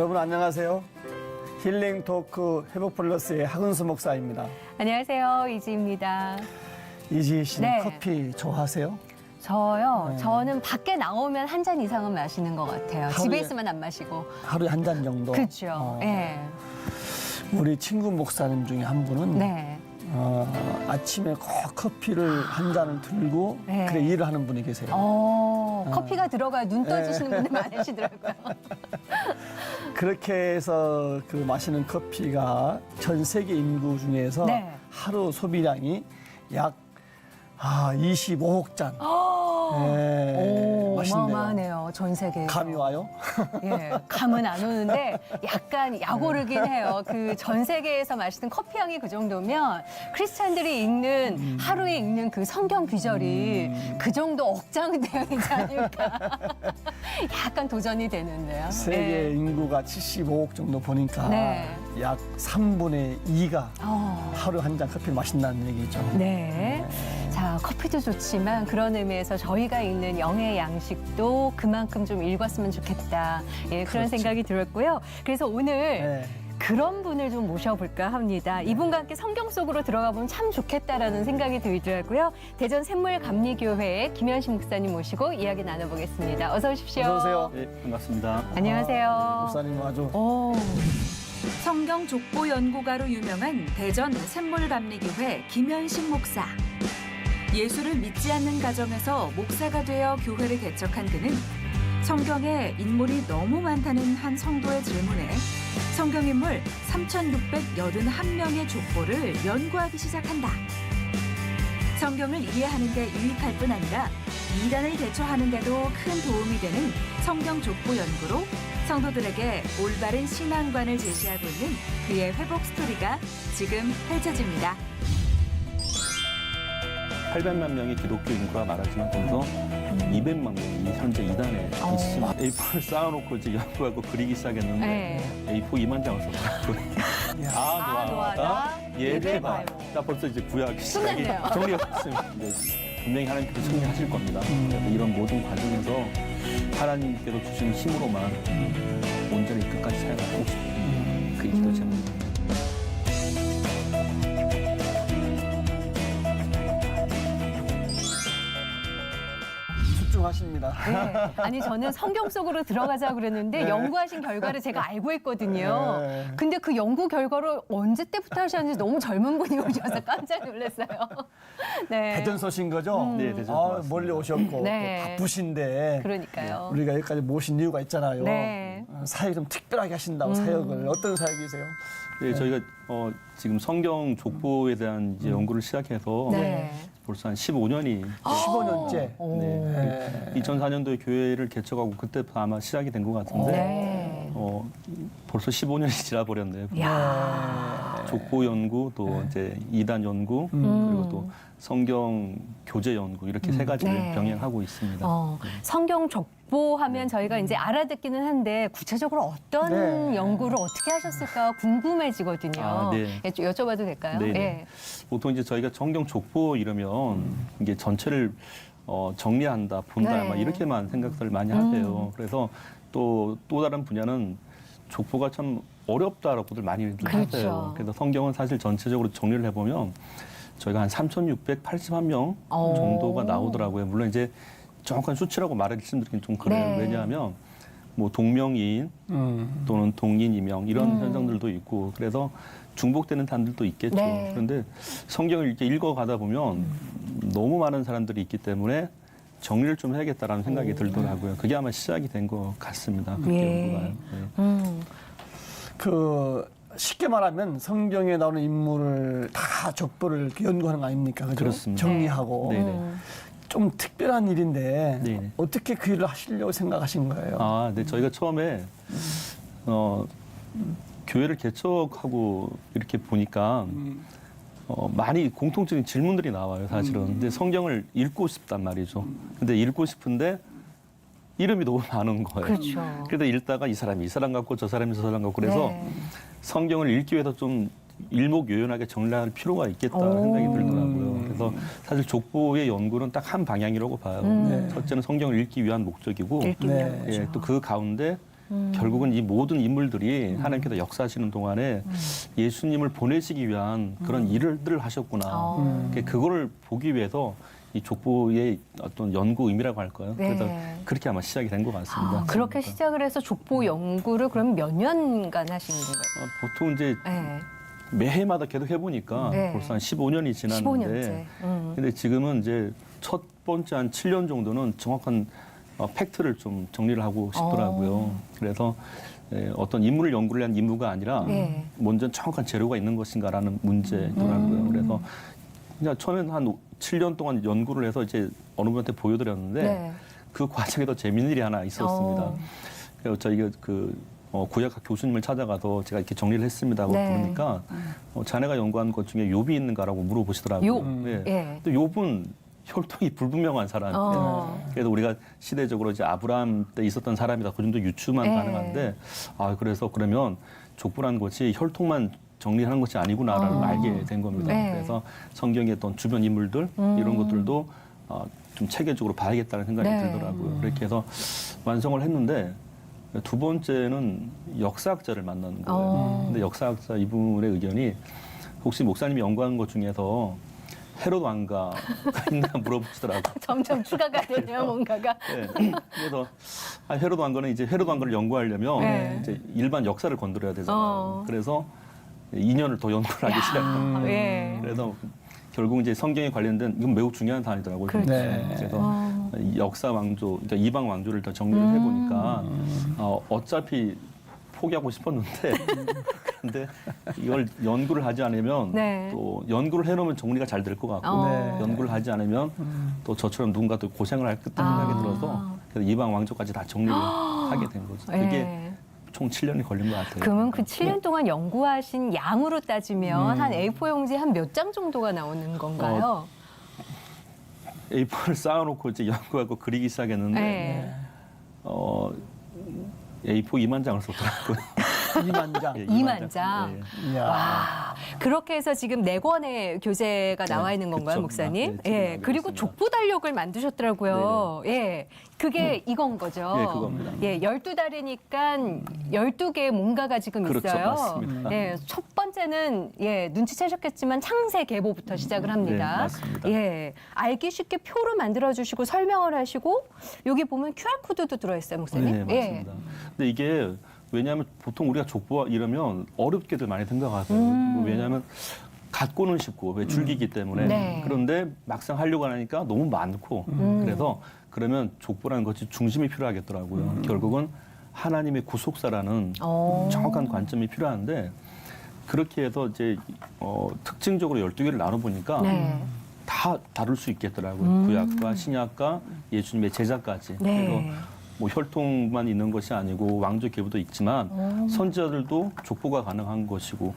여러분 안녕하세요. 힐링 토크 회복 플러스의 하근수 목사입니다. 안녕하세요. 이지입니다. 이지 씨는 네. 커피 좋아하세요? 저요? 네. 저는 밖에 나오면 한 잔 이상은 마시는 것 같아요. 집에 있으면 안 마시고. 하루에 한 잔 정도? 그렇죠. 예. 우리 친구 목사님 중에 한 분은 네. 아침에 꼭 커피를 한 잔을 들고 네. 그래 일을 하는 분이 계세요. 커피가 들어가야 눈 떠지시는 분들 많으시더라고요. 그렇게 해서 그 마시는 커피가 전 세계 인구 중에서 네. 하루 소비량이 약 25억 잔. 네, 맛있네요. 어마어마하네요. 전 세계에서. 감이 와요? 예, 감은 안 오는데 약간 약오르긴 해요. 그 전 세계에서 마시는 커피 향이 그 정도면 크리스찬들이 읽는 하루에 읽는 그 성경 귀절이 그 정도 억장 대응이지 않을까. 약간 도전이 되는데요. 세계 예. 인구가 75억 정도 보니까 네. 약 3분의 2가 어, 하루 한 잔 커피를 마신다는 얘기죠. 네. 자, 커피도 좋지만 그런 의미에서 저희가 읽는 영의 양식도 그만큼 좀 읽었으면 좋겠다. 예, 그런 그렇죠. 생각이 들었고요. 그래서 오늘 네. 그런 분을 좀 모셔볼까 합니다. 이분과 함께 성경 속으로 들어가 보면 참 좋겠다라는 생각이 들더라고요. 대전 샘물감리교회의 김현식 목사님 모시고 이야기 나눠보겠습니다. 어서 오십시오. 어서 오세요. 네, 반갑습니다. 안녕하세요. 목사님 아주 오, 성경 족보 연구가로 유명한 대전 샘물감리교회 김현식 목사. 예수를 믿지 않는 가정에서 목사가 되어 교회를 개척한 그는 성경에 인물이 너무 많다는 한 성도의 질문에 성경인물 3,681명의 족보를 연구하기 시작한다. 성경을 이해하는 데 유익할 뿐 아니라 이단을 대처하는 데도 큰 도움이 되는 성경 족보 연구로 성도들에게 올바른 신앙관을 제시하고 있는 그의 회복 스토리가 지금 펼쳐집니다. 800만 명의 기독교 인구가 말하지만 거기서 200만 명이 현재 이단에 있습니다. A4를 쌓아놓고 이제 연구하고 그리기 시작했는데 네. A4 2만 장을 썼더라고요. 노하다, 예배봐. 나 벌써 이제 구약 시작이 끝났네요. 정리가 됐습니다. 근데 분명히 하나님께서 승리하실 겁니다. 그래서 이런 모든 과정에서 하나님께서 주시는 힘으로만 온전히 끝까지 사용하고 싶은 그게 기도 제목입니다. 집중하십니다. 네. 아니 저는 성경 속으로 들어가자 그랬는데 연구하신 결과를 제가 알고 있거든요. 네. 근데 그 연구 결과를 언제 때부터 하셨는지 너무 젊은 분이 오셔서 깜짝 놀랐어요. 네. 대전 서신 거죠? 네, 대전 아, 왔습니다. 멀리 오셨고 네. 또 바쁘신데 그러니까요. 우리가 여기까지 모신 이유가 있잖아요. 네. 사역 좀 특별하게 하신다고 사역을 어떤 사역이세요? 네, 저희가 지금 성경 족보에 대한 이제 연구를 시작해서 네. 벌써 한 15년이 15년째. 오. 네. 2004년도에 교회를 개척하고 그때부터 아마 시작이 된 것 같은데 네. 벌써 15년이 지나버렸네요. 야. 족보 연구, 또 이제 이단 연구, 그리고 또 성경 교재 연구 이렇게 세 가지를 네. 병행하고 있습니다. 성경 족보하면 저희가 이제 알아듣기는 한데 구체적으로 어떤 네. 연구를 어떻게 하셨을까 궁금해지거든요. 아, 네. 예, 좀 여쭤봐도 될까요? 네. 예. 보통 이제 저희가 성경 족보 이러면 이게 전체를 정리한다, 본다, 네. 막 이렇게만 생각을 많이 하세요. 그래서 또 다른 분야는 족보가 참 어렵다라고들 많이 그렇죠. 하세요. 그래서 성경은 사실 전체적으로 정리를 해보면 저희가 한 3,681명 정도가 나오더라고요. 물론 이제 정확한 수치라고 말씀드리긴 좀 그래요. 네. 왜냐하면 뭐 동명이인 또는 동인이명 이런 현상들도 있고 그래서 중복되는 단들도 있겠죠. 네. 그런데 성경을 이렇게 읽어가다 보면 너무 많은 사람들이 있기 때문에 정리를 좀 해야겠다라는 생각이 들더라고요. 그게 아마 시작이 된 것 같습니다. 그게 예. 연구가요. 네. 그 쉽게 말하면 성경에 나오는 인물을 다 족보를 이렇게 연구하는 거 아닙니까? 그죠? 그렇습니다. 정리하고 네네. 좀 특별한 일인데 네네. 어떻게 그 일을 하시려고 생각하신 거예요? 네. 저희가 처음에 교회를 개척하고 이렇게 보니까 많이 공통적인 질문들이 나와요, 사실은. 근데 성경을 읽고 싶단 말이죠. 근데 읽고 싶은데 이름이 너무 많은 거예요. 그렇죠. 그러다 읽다가 이 사람이 이 사람 같고 저 사람이 저 사람 같고 그래서 네. 성경을 읽기 위해서 좀 일목요연하게 정리할 필요가 있겠다는 오. 생각이 들더라고요. 그래서 사실 족보의 연구는 딱 한 방향이라고 봐요. 네. 첫째는 성경을 읽기 위한 목적이고 읽기 네. 위한 거죠. 또 그 가운데 결국은 이 모든 인물들이 하나님께서 역사하시는 동안에 예수님을 보내시기 위한 그런 일들을 하셨구나. 그거를 보기 위해서 이 족보의 어떤 연구 의미라고 할까요? 네. 그래서 그렇게 아마 시작이 된 것 같습니다. 그렇게 시작을 해서 족보 연구를 그럼 몇 년간 하신 건가요? 보통 이제 네. 매해마다 계속 해보니까 네. 벌써 한 15년이 지났는데 15년째. 근데 지금은 이제 첫 번째 한 7년 정도는 정확한 팩트를 좀 정리를 하고 싶더라고요. 그래서 어떤 인물을 연구를 한 임무가 아니라 네. 먼저 정확한 재료가 있는 것인가라는 문제더라고요. 그래서 그냥 처음엔 한 7년 동안 연구를 해서 이제 어느 분한테 보여드렸는데 네. 그 과정에 더 재밌는 일이 하나 있었습니다. 그래서 저희가 구약학 교수님을 찾아가서 제가 이렇게 정리를 했습니다고 네. 부르니까 자네가 연구한 것 중에 욥이 있는가라고 물어보시더라고요. 욥? 네. 예. 또 욥은 혈통이 불분명한 사람이에요. 그래서 우리가 시대적으로 이제 아브라함 때 있었던 사람이다. 그 정도 유추만 예. 가능한데 그래서 그러면 족보라는 것이 혈통만 정리하는 것이 아니구나라는 걸 알게 된 겁니다. 네. 그래서 성경의 어떤 주변 인물들 이런 것들도 좀 체계적으로 봐야겠다는 생각이 네. 들더라고요. 그렇게 해서 완성을 했는데 두 번째는 역사학자를 만나는 거예요. 근데 역사학자 이분의 의견이 혹시 목사님이 연구한 것 중에서 헤롯 왕가가 있나 물어보시더라고요. 점점 추가가 되네요, 뭔가가. 네. 그래서 헤롯 왕가는 이제 헤롯 왕가를 연구하려면 네. 이제 일반 역사를 건드려야 되잖아요. 그래서 2년을 더 연구를 하기 시작합니다. 예. 그래서 결국 이제 성경에 관련된 이건 매우 중요한 사안이더라고요. 그렇죠. 네. 그래서 역사 왕조, 그러니까 이방 왕조를 더 정리를 해보니까 어차피 포기하고 싶었는데 그런데 이걸 연구를 하지 않으면 네. 또 연구를 해놓으면 정리가 잘 될 것 같고 네. 연구를 하지 않으면 또 저처럼 누군가 또 고생을 할 것 같다는 생각이 들어서 그래서 이방 왕조까지 다 정리를 하게 된 거죠. 그게 예. 총 7년이 걸린 것 같아요. 그러면 그 7년 동안 연구하신 양으로 따지면 한 A4 용지 한 몇 장 정도가 나오는 건가요? A4를 쌓아놓고 이제 연구하고 그리기 시작했는데 네. A4 2만 장을 썼더라고요. 2만 장. 예, 2만 장. 예. 이야. 와, 그렇게 해서 지금 4권의 교재가 나와 있는 건가요, 그쵸. 목사님? 네, 지금 예. 나오고 그리고 있습니다. 족보 달력을 만드셨더라고요. 예. 그게 이건 거죠. 예, 그겁니다. 예, 12달이니까 12개의 뭔가가 지금 그렇죠, 있어요. 맞습니다. 예. 첫 번째는 눈치채셨겠지만 창세 계보부터 시작을 합니다. 네, 맞습니다. 예. 알기 쉽게 표로 만들어 주시고 설명을 하시고 여기 보면 QR 코드도 들어 있어요, 목사님. 네, 맞습니다. 근데 이게 왜냐하면 보통 우리가 족보 이러면 어렵게들 많이 생각하세요. 왜냐하면 갖고는 쉽고 왜 줄기기 때문에 네. 그런데 막상 하려고 하니까 너무 많고 그래서 그러면 족보라는 것이 중심이 필요하겠더라고요. 결국은 하나님의 구속사라는 정확한 관점이 필요한데 그렇게 해서 이제 특징적으로 12개를 나눠보니까 네. 다 다룰 수 있겠더라고요. 구약과 신약과 예수님의 제자까지. 네. 그래서 뭐 혈통만 있는 것이 아니고 왕조 계보도 있지만 선지자들도 족보가 가능한 것이고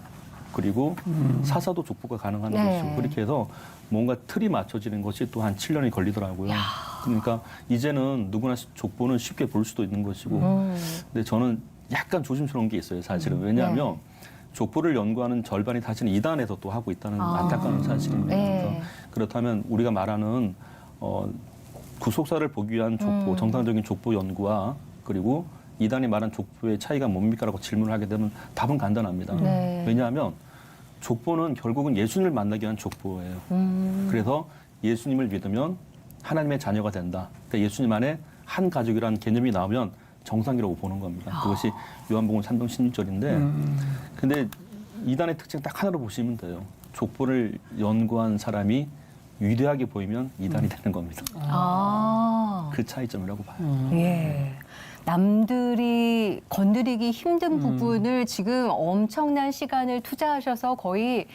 그리고 사사도 족보가 가능한 네. 것이고 그렇게 해서 뭔가 틀이 맞춰지는 것이 또 한 7년이 걸리더라고요. 그러니까 이제는 누구나 족보는 쉽게 볼 수도 있는 것이고 근데 저는 약간 조심스러운 게 있어요. 사실은. 왜냐하면 네. 족보를 연구하는 절반이 사실은 이단에서 또 하고 있다는 안타까운 사실입니다. 네. 그래서 그렇다면 우리가 말하는 구속사를 보기 위한 족보, 정상적인 족보 연구와 그리고 이단이 말한 족보의 차이가 뭡니까라고 질문을 하게 되면 답은 간단합니다. 네. 왜냐하면 족보는 결국은 예수님을 만나기 위한 족보예요. 그래서 예수님을 믿으면 하나님의 자녀가 된다. 그러니까 예수님 안에 한 가족이라는 개념이 나오면 정상이라고 보는 겁니다. 그것이 요한복음 3장 16절인데 근데 이단의 특징 딱 하나로 보시면 돼요. 족보를 연구한 사람이 위대하게 보이면 이단이 되는 겁니다. 그 차이점이라고 봐요. 예. 남들이 건드리기 힘든 부분을 지금 엄청난 시간을 투자하셔서 거의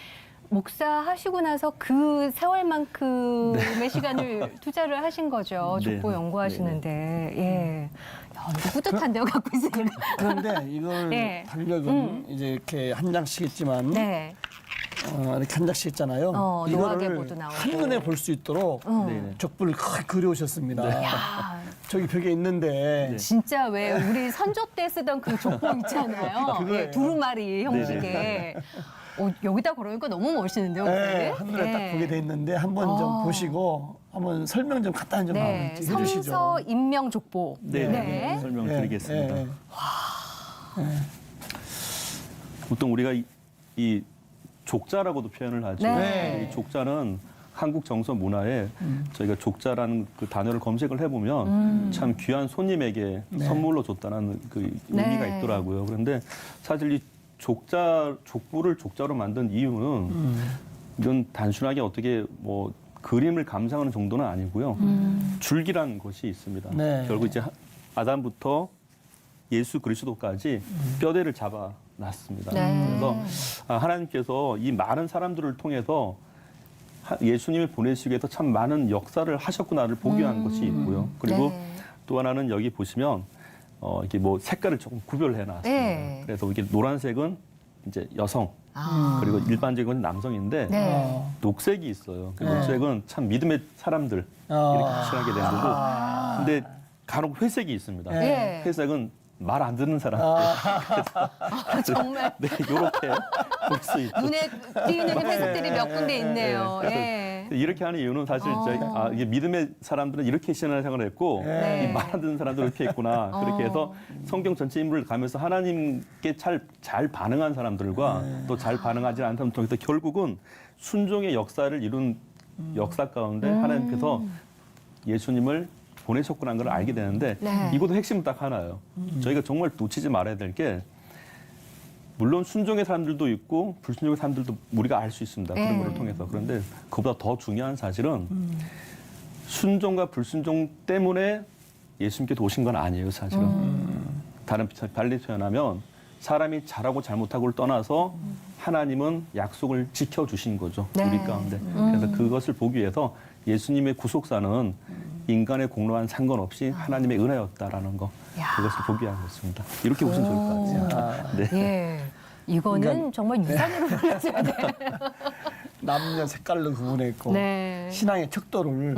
목사하시고 나서 그 세월만큼의 시간을 투자를 하신 거죠. 네. 족보 연구하시는데. 예. 야, 이거 뿌듯한데요, 갖고 있으니까. 그런데 이걸 네. 달력은 이제 이렇게 한 장씩 있지만 네. 이렇게 한 장씩 있잖아요. 노하계보도 이거를 나오고. 한눈에 볼 수 있도록 네네. 족보를 크게 그려오셨습니다. 야, 저기 벽에 있는데 진짜 왜 우리 선조 때 쓰던 그 족보 있잖아요. 그거예요. 예, 두루마리 형식의. 여기다 걸으니까 너무 멋있는데요, 네, 목사님? 한눈에 딱 보게 돼 있는데 한번 좀 보시고 한번 설명 좀 간단히 좀 네, 해주시죠. 성서 인명 족보. 네, 설명을 네, 드리겠습니다. 네. 보통 우리가 이 족자라고도 표현을 하죠. 네. 이 족자는 한국 정서 문화에 저희가 족자라는 그 단어를 검색을 해보면 참 귀한 손님에게 선물로 줬다는 그 의미가 네. 있더라고요. 그런데 사실 이 족부를 족자로 만든 이유는 이건 단순하게 어떻게 뭐 그림을 감상하는 정도는 아니고요. 줄기라는 것이 있습니다. 네. 결국 이제 아담부터 예수 그리스도까지 뼈대를 잡아 놨습니다. 네. 그래서 하나님께서 이 많은 사람들을 통해서 예수님을 보내시기 위해서 참 많은 역사를 하셨구나를 보기 위한 것이 있고요. 그리고 네. 또 하나는 여기 보시면 이게 뭐 색깔을 조금 구별해 놨습니다. 네. 그래서 이게 노란색은 이제 여성, 그리고 일반적인 남성인데 네. 녹색이 있어요. 그 녹색은 참 믿음의 사람들 이렇게 표현하게 되는 거고, 근데 간혹 회색이 있습니다. 네. 회색은 말 안 듣는 사람들. 정말 네, 이렇게 볼 수 있죠. 눈에 띄는 회색들이 몇 군데 있네요. 그래서 예. 이렇게 하는 이유는 사실 이게 믿음의 사람들은 이렇게 신앙생활을 했고 네. 이 말 안 듣는 사람들은 이렇게 했구나. 그렇게 해서 성경 전체 인물을 가면서 하나님께 잘 반응한 사람들과 또 잘 반응하지 않은 사람 통해서 결국은 순종의 역사를 이룬 역사 가운데 하나님께서 예수님을 보내셨구나 하는 걸 알게 되는데 네. 이것도 핵심은 딱 하나예요. 저희가 정말 놓치지 말아야 될 게 물론 순종의 사람들도 있고 불순종의 사람들도 우리가 알 수 있습니다. 네. 그런 것을 통해서. 그런데 그보다 더 중요한 사실은 순종과 불순종 때문에 예수님께서 오신 건 아니에요, 사실은. 달리 표현하면 사람이 잘하고 잘못하고를 떠나서 하나님은 약속을 지켜주신 거죠. 네. 우리 가운데. 그래서 그것을 보기 위해서 예수님의 구속사는 인간의 공로와 상관없이 하나님의 은혜였다라는 거. 야. 그것을 보기 위한 것입니다. 이렇게 보시면 좋을 것 같아요. 네. 예. 이거는 그러니까- 정말 유산으로 불러줘야 돼. 남녀 색깔로 구분했고 네. 신앙의 척도를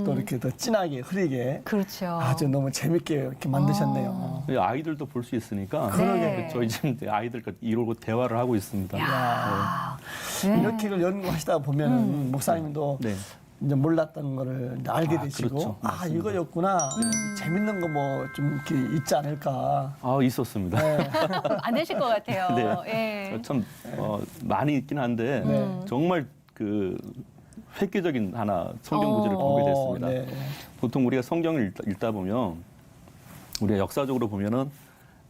또 이렇게 더 진하게 흐리게 그렇죠. 아주 너무 재밌게 이렇게 만드셨네요. 아이들도 볼 수 있으니까 그러게. 저희 지금 아이들과 이러고 대화를 하고 있습니다. 네. 이렇게 연구하시다 보면 목사님도 네. 이제 몰랐던 거를 이제 알게 되시고 그렇죠. 맞습니다. 이거였구나 재밌는 거 뭐 좀 이렇게 있지 않을까. 있었습니다. 안 되실 것 같아요. 네. 예. 참 많이 있긴 한데 정말 그 획기적인 하나 성경 구절을 보게 됐습니다. 네. 보통 우리가 성경을 읽다 보면 우리가 역사적으로 보면은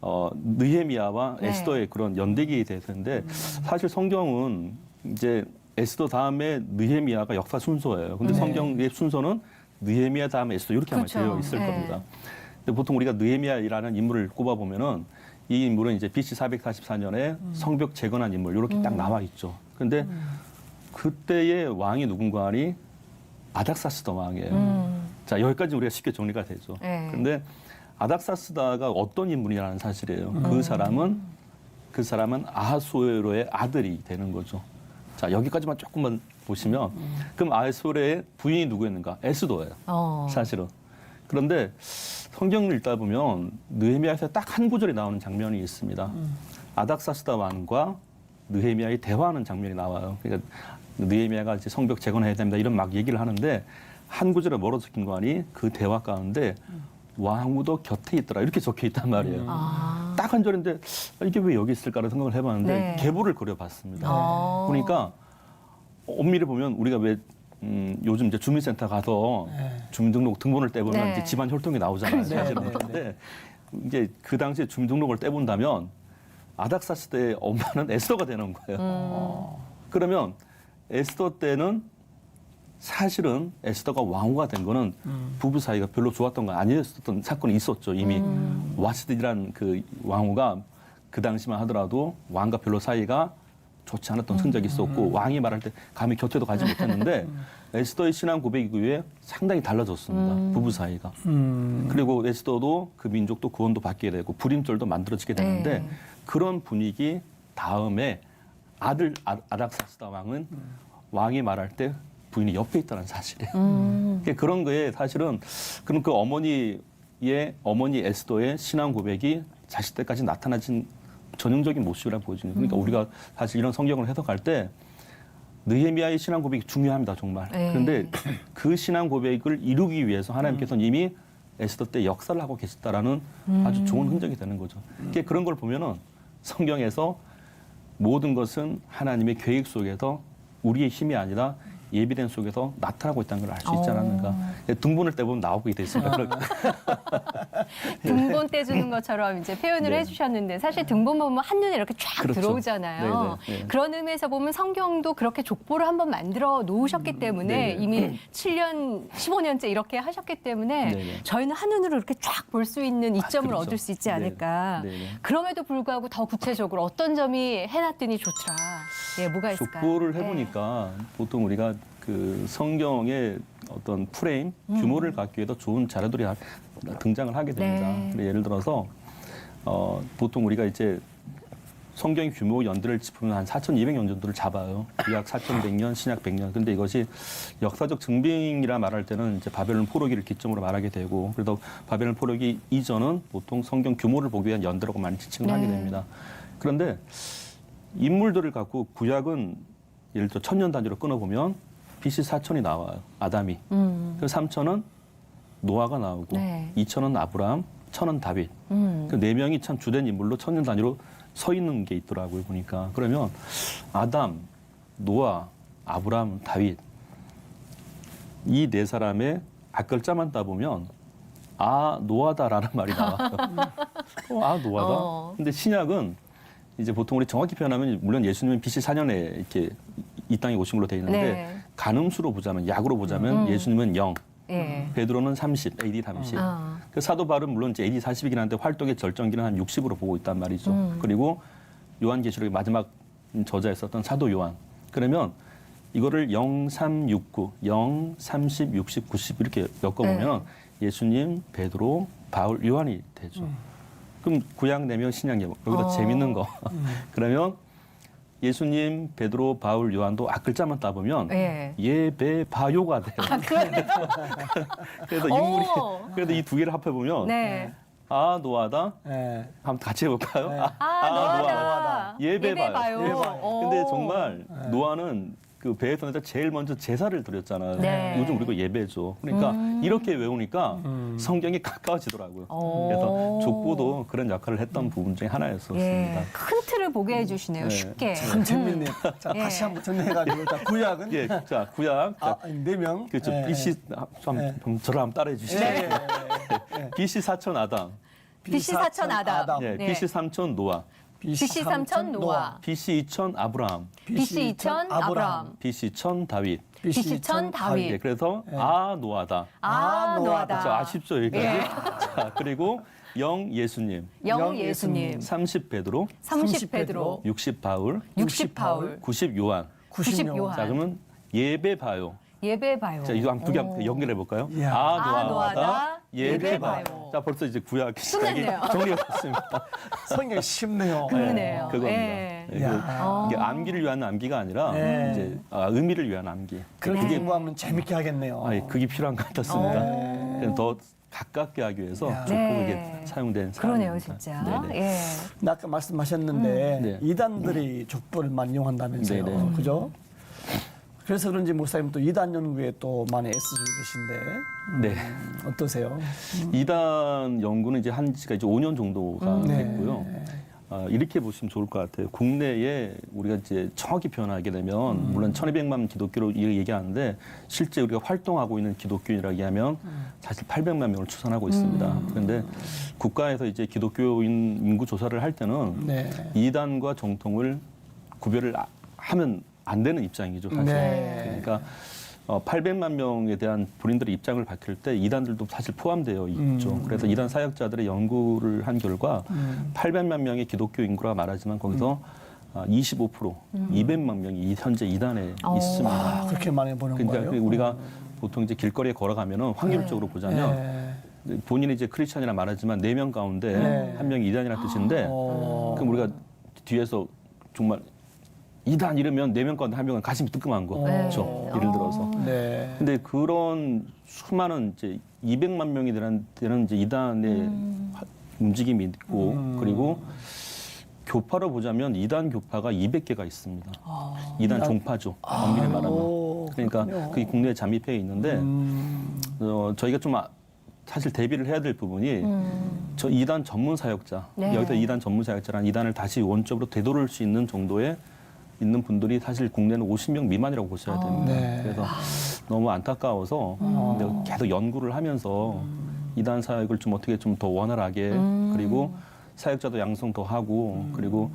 느헤미야와 네. 에스더의 그런 연대기에 대해서인데 사실 성경은 이제 에스더 다음에 느헤미야가 역사 순서예요. 근데 네. 성경의 순서는 느헤미야 다음에 에스더 이렇게 아마 그렇죠. 되어 있을 네. 겁니다. 근데 보통 우리가 느헤미야라는 인물을 꼽아 보면은 이 인물은 이제 BC 444년에 성벽 재건한 인물 이렇게 딱 나와 있죠. 근데 그때의 왕이 누군가 하니 아닥사스다 왕이에요. 자, 여기까지 우리가 쉽게 정리가 되죠. 네. 그런데 아닥사스다가 어떤 인물이라는 사실이에요. 그 사람은 아하수에로의 아들이 되는 거죠. 자, 여기까지만 조금만 보시면 그럼 아하수에로의 부인이 누구였는가? 에스더예요. 사실은. 그런데 성경을 읽다 보면 느헤미야에서 딱 한 구절이 나오는 장면이 있습니다. 아닥사스다 왕과 느헤미야의 대화하는 장면이 나와요. 그러니까 느헤미야가 이제 성벽 재건해야 됩니다. 이런 막 얘기를 하는데 한 구절에 뭐라고 적힌 거 아니? 그 대화 가운데 왕후도 곁에 있더라 이렇게 적혀 있단 말이에요. 딱 한 절인데 이게 왜 여기 있을까를 생각을 해봤는데 네. 계보를 그려봤습니다. 그러니까 엄밀히 보면 우리가 왜 요즘 이제 주민센터 가서 주민등록 등본을 떼보면 네. 이제 집안 혈통이 나오잖아요. 사실은. 네, 네, 근데 이제 그 당시에 주민등록을 떼본다면 아닥사스다의 엄마는 에스더가 되는 거예요. 그러면 에스더 때는 사실은 에스더가 왕후가 된 거는 부부 사이가 별로 좋았던 건 아니었던 사건이 있었죠. 이미 와시드라는 그 왕후가 그 당시만 하더라도 왕과 별로 사이가 좋지 않았던 흔적이 있었고 왕이 말할 때 감히 곁에도 가지 못했는데 에스더의 신앙 고백 이후에 상당히 달라졌습니다. 부부 사이가. 그리고 에스더도 그 민족도 구원도 받게 되고 불임절도 만들어지게 되는데 네. 그런 분위기 다음에 아들 아닥사스다 왕은 왕이 말할 때 부인이 옆에 있다는 사실이에요. 그러니까 그런 거에 사실은 그럼 그 어머니 에스더의 신앙 고백이 자식 때까지 나타나진 전형적인 모습이라 보여지는. 그러니까 우리가 사실 이런 성경을 해석할 때 느헤미야의 신앙 고백이 중요합니다, 정말. 네. 그런데 그 신앙 고백을 이루기 위해서 하나님께서는 이미 에스더 때 역사를 하고 계셨다라는 아주 좋은 흔적이 되는 거죠. 그런 걸 보면은 성경에서 모든 것은 하나님의 계획 속에서 우리의 힘이 아니라 예비된 속에서 나타나고 있다는 걸 알 수 있지 않았는가. 등본을 떼보면 나오게 돼 있습니다. 등본 떼주는 것처럼 이제 표현을 네. 해주셨는데 사실 등본 보면 한눈에 이렇게 쫙 그렇죠. 들어오잖아요. 네네. 네. 그런 의미에서 보면 성경도 그렇게 족보를 한번 만들어 놓으셨기 때문에 네네. 이미 7년, 15년째 이렇게 하셨기 때문에 네네. 저희는 한눈으로 이렇게 쫙 볼 수 있는 이점을 그렇죠. 얻을 수 있지 네네. 않을까. 네네. 그럼에도 불구하고 더 구체적으로 어떤 점이 해놨더니 좋더라. 예, 뭐가 있을까요? 족보를 네. 해보니까 보통 우리가 그 성경의 어떤 프레임, 규모를 갖기 위해서 좋은 자료들이 등장을 하게 됩니다. 네. 근데 예를 들어서 보통 우리가 이제 성경의 규모 연들을 짚으면 한 4,200년 정도를 잡아요. 구약 4,100년, 신약 100년. 근데 이것이 역사적 증빙이라 말할 때는 이제 바벨론 포로기를 기점으로 말하게 되고, 그래도 바벨론 포로기 이전은 보통 성경 규모를 보기 위한 연대라고 많이 지칭을 하게 네. 됩니다. 그런데 인물들을 갖고 구약은 예를 들어 1000년 단위로 끊어보면 BC 4000이 나와요. 아담이. 그 3000은 노아가 나오고, 네. 2000은 아브라함, 1000은 다윗. 그 네 명이 참 주된 인물로 1000년 단위로 서 있는 게 있더라고요, 보니까. 그러면 아담, 노아, 아브라함, 다윗 이 네 사람의 앞글자만 따보면 노아다라는 말이 나와요. 노아다? 근데 신약은 이제 보통 우리 정확히 표현하면 물론 예수님은 BC 4년에 이렇게 이 땅에 오신 걸로 되어 있는데 네. 간음수로 보자면, 약으로 보자면 예수님은 0, 예. 베드로는 30, AD 30. 아. 그 사도 바울은 물론 이제 AD 40이긴 한데 활동의 절정기는 한 60으로 보고 있단 말이죠. 그리고 요한계시록의 마지막 저자였었던 사도 요한. 그러면 이거를 0, 3, 6, 9, 0, 30, 60, 90 이렇게 엮어보면 예수님, 베드로, 바울, 요한이 되죠. 그럼 구약 4명, 신약 4명. 여기다 재밌는 거. 그러면 예수님, 베드로, 바울, 요한도 앞글자만 따보면 예. 예배바요가 돼요. 그래서 인물이 그래도 이 두 개를 합해보면 네. 노아다. 예. 한번 같이 해볼까요? 네. 노아다. 예배바요. 예배바요. 근데 정말 노아는 그 배에 서서 제일 먼저 제사를 드렸잖아요. 네. 요즘 우리가 예배죠. 그러니까 이렇게 외우니까 성경이 가까워지더라고요. 그래서 족보도 그런 역할을 했던 부분 중에 하나였었습니다. 예. 큰 틀을 보게 해주시네요. 네. 쉽게. 참 재밌네요. 자, 예. 다시 한번 정리해가지고 자, 구약은 예, 자 구약. 자, 4명. 그렇죠. 예. BC 좀 저를 한번 따라해 주시죠. 예. BC 4000 아담, BC 4000 아담. 예, 네. BC 3000 노아, BC 3000 노아. BC 2000 아브라함, BC 2000 아브라함. BC 1000 다윗. BC 1000 다윗. 예, 그래서 예. 노아다. 노아다. 자, 아쉽죠 여기까지. 예. 자, 그리고 0 예수님, 영 예수님. 30 베드로, 30 베드로. 60 바울, 60 바울. 90 요한. 90 요한. 자, 그러면 예배 봐요. 예배 봐요. 자, 이거 두 개 연결해 볼까요? 이야. 노아다. 예배 봐요. 자, 벌써 이제 구약 끝났네요. 정리가 됐습니다. 성경이 쉽네요. 그러네요. 그겁니다. 예. 예, 야. 이게 암기를 위한 암기가 아니라 네. 이제 의미를 위한 암기. 그렇게 네. 공부하면 재밌게 하겠네요. 그게 필요한 것 같았습니다. 그래서 더 가깝게 하기 위해서 야. 족보 네. 이게 사용된 그러네요, 사람입니다. 진짜. 네네. 예. 근데 아까 말씀하셨는데 네. 이단들이 족보를 많이 이용한다면서요. 네네. 그죠? 그래서 그런지 목사님 또 이단 연구에 또 많이 애쓰시고 계신데 네. 어떠세요? 이단 연구는 이제 한 지가 이제 5년 정도가 네. 됐고요. 이렇게 보시면 좋을 것 같아요. 국내에 우리가 이제 정확히 표현하게 되면 물론 1200만 기독교로 얘기하는데 실제 우리가 활동하고 있는 기독교인이라고 얘기하면 사실 800만 명을 추산하고 있습니다. 그런데 국가에서 이제 기독교인 인구 조사를 할 때는 네. 이단과 정통을 구별을 하면 안 되는 입장이죠, 사실. 네. 그러니까 800만 명에 대한 본인들의 입장을 밝힐 때 이단들도 사실 포함되어 있죠. 그래서 이단 사역자들의 연구를 한 결과 800만 명의 기독교 인구라 말하지만 거기서 25%, 200만 명이 현재 이단에 있습니다. 그렇게 많이 보는 그러니까 거예요? 우리가 보통 이제 길거리에 걸어가면은 확률적으로 보자면 네. 본인이 이제 크리스천이라 말하지만 4명 가운데 네. 한 명이 이단이라는 뜻인데 그럼 우리가 뒤에서 정말 이단 이러면 4명 가운데 한 명은 가슴이 뜨끔한 거. 그렇죠. 예를 들어서. 네. 근데 그런 수많은 이제 200만 명이 되는 이제 이단의 움직임이 있고 그리고 교파로 보자면 이단 교파가 200개가 있습니다. 이단 종파죠. 엄밀히 말하면. 오, 그러니까 그렇군요. 그게 국내에 잠입해 있는데 저희가 좀 사실 대비를 해야 될 부분이 저 이단 전문 사역자, 네. 여기서 이단 전문 사역자란 이단을 다시 원점으로 되돌릴 수 있는 정도의 있는 분들이 사실 국내는 50명 미만이라고 보셔야 됩니다. 네. 그래서 너무 안타까워서 근데 계속 연구를 하면서 이단 사역을 좀 어떻게 좀 더 원활하게 그리고 사역자도 양성 더 하고 그리고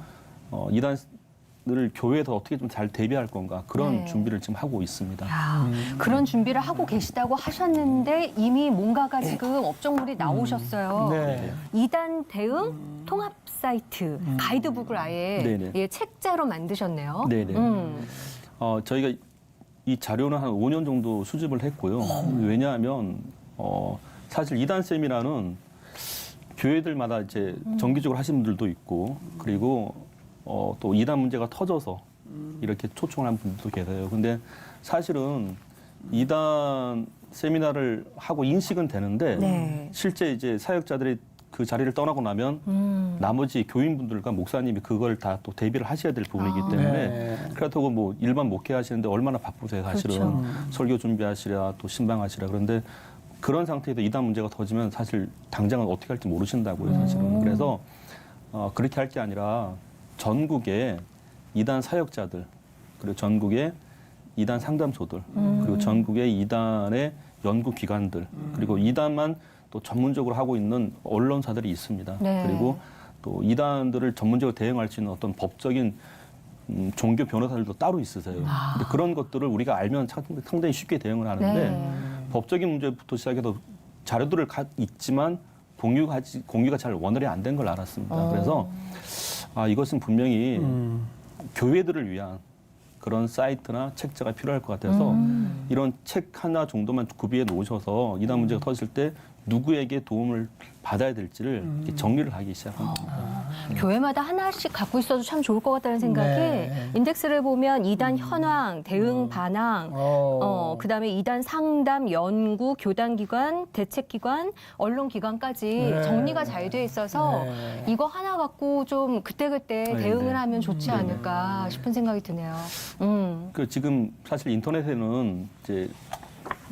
이단을 교회에서 어떻게 좀 잘 대비할 건가 그런 네. 준비를 지금 하고 있습니다. 야, 그런 준비를 하고 계시다고 하셨는데 이미 뭔가가 지금 업적물이 나오셨어요. 네. 이단 대응 통합 사이트 가이드북을 아예 네네. 예, 책자로 만드셨네요. 네네. 저희가 이 자료는 한 5년 정도 수집을 했고요. 왜냐하면 사실 이단 세미나는 교회들마다 이제 정기적으로 하시는 분들도 있고 그리고 또 이단 문제가 터져서 이렇게 초청을 한 분들도 계세요. 근데 사실은 이단 세미나를 하고 인식은 되는데 네. 실제 이제 사역자들이 그 자리를 떠나고 나면 나머지 교인분들과 목사님이 그걸 다 또 대비를 하셔야 될 부분이기 때문에 네. 그렇다고 뭐 일반 목회 하시는데 얼마나 바쁘세요 사실은. 그렇죠. 설교 준비하시랴 또 신방하시랴. 그런데 그런 상태에서 이단 문제가 터지면 사실 당장은 어떻게 할지 모르신다고요 사실은. 그래서 그렇게 할 게 아니라 전국에 이단 사역자들 그리고 전국에 이단 상담소들 그리고 전국의 이단의 연구기관들 그리고 이단만 또 전문적으로 하고 있는 언론사들이 있습니다. 네. 그리고 또 이단들을 전문적으로 대응할 수 있는 어떤 법적인 종교 변호사들도 따로 있으세요. 근데 그런 것들을 우리가 알면 상당히 쉽게 대응을 하는데 네. 법적인 문제부터 시작해서 자료들을 있지만 공유가 잘 원활히 안 된 걸 알았습니다. 그래서 이것은 분명히 교회들을 위한 그런 사이트나 책자가 필요할 것 같아서 이런 책 하나 정도만 구비해 놓으셔서 이단 문제가 터질 때 누구에게 도움을 받아야 될지를 이렇게 정리를 하기 시작한 겁니다. 교회마다 하나씩 갖고 있어도 참 좋을 것 같다는 생각이 네. 인덱스를 보면 이단 현황, 대응 반항, 그다음에 이단 상담, 연구, 교단기관, 대책기관, 언론기관까지 네. 정리가 잘 돼 있어서 네. 이거 하나 갖고 좀 그때그때 네, 대응을 네. 하면 좋지 않을까 싶은 생각이 드네요. 그 지금 사실 인터넷에는 이제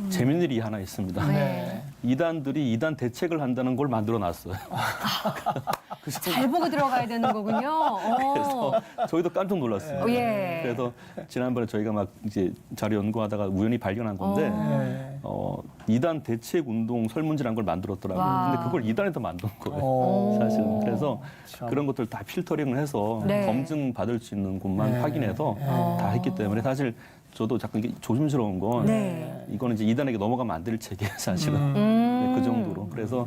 재밌는 일이 하나 있습니다. 네. 이단들이 이단 대책을 한다는 걸 만들어 놨어요. 잘 보고 들어가야 되는 거군요. 그래서 저희도 깜짝 놀랐습니다. 예. 그래서 지난번에 저희가 막 이제 자료 연구하다가 우연히 발견한 건데 네. 이단 대책 운동 설문지라는 걸 만들었더라고요. 와. 근데 그걸 이단에서 만든 거예요. 오. 사실은. 그래서 참. 그런 것들 다 필터링을 해서 네. 검증 받을 수 있는 곳만 네. 확인해서 다 했기 때문에 사실 저도 잠깐 이게 조심스러운 건 네. 이거는 이제 이단에게 넘어가면 안 될 책이에요, 사실은. 네, 그 정도로. 그래서